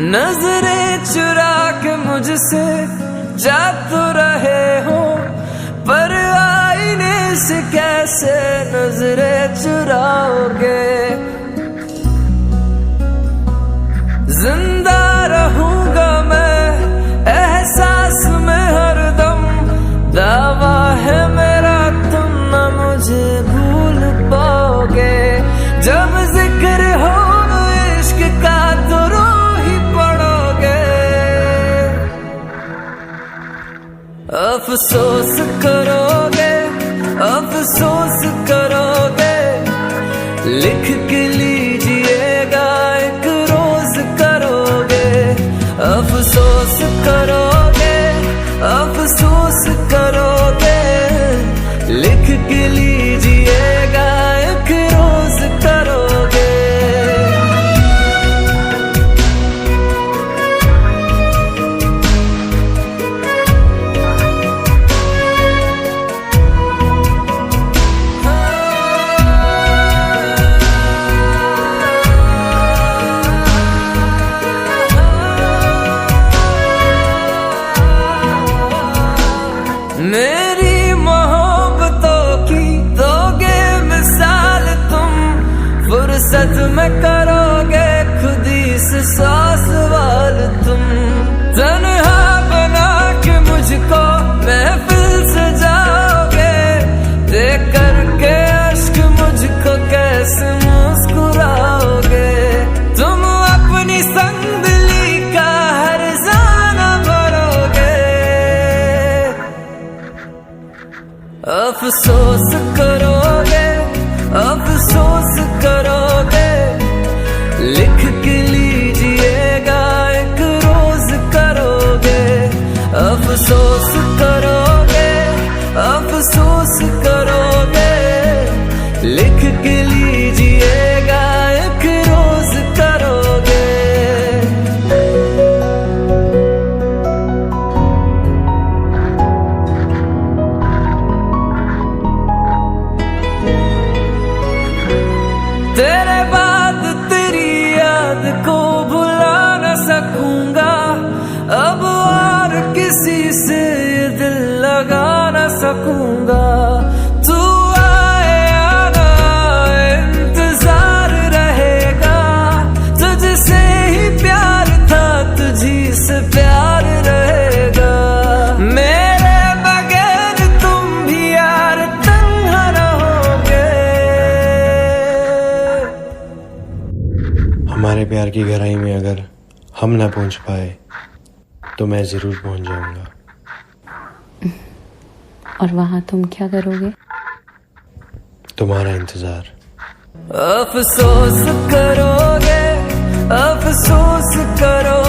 नजरें चुरा के मुझसे जा तो रहे हो, पर आईने से कैसे नजरें चुराओगे। जिंदा रहूंगा मैं एहसास में हरदम, दावा है मेरा तुम न मुझे भूल पाओगे। जब जिक्र हो इश्क का तो रो ही पड़ोगे। अफसोस करोगे, अफसोस करोगे, लिख के लीजिएगा एक रोज करोगे। अफसोस करोगे, अफसोस करोगे, लिख के लीजिएगा एक रोज करोगे। मेरी मोहब्बतों की दोगे मिसाल तुम, फुर्सत में करोगे खुद ही से 100 सवाल तुम। तन्हा बना के मुझको महफिल सजाओगे, देख करके अश्क मुझको कैसे मुस्कुराओगे। तुम अपनी संदली का हर जाना भरोगे। अफसोस करोगे, अफसोस करोगे, लिख के लीजिएगा एक रोज करोगे। अफसोस करोगे, अफसोस करोगे, लिख के लीजिएगा एक रोज करोगे। तेरे बाद तेरी याद को भुला न सकूंगा, अब और किसी से ये दिल लगा न सकूंगा। तू आए या ना इंतजार रहेगा, तुझसे ही प्यार था तुझी से प्यार रहेगा। मेरे बगैर तुम भी यार तन्हा रहोगे। हमारे प्यार की गहराई में अगर हम ना पहुंच पाए तो मैं जरूर पहुंच जाऊंगा। और वहां तुम क्या करोगे? तुम्हारा इंतजार। अफसोस करोगे, अफसोस करो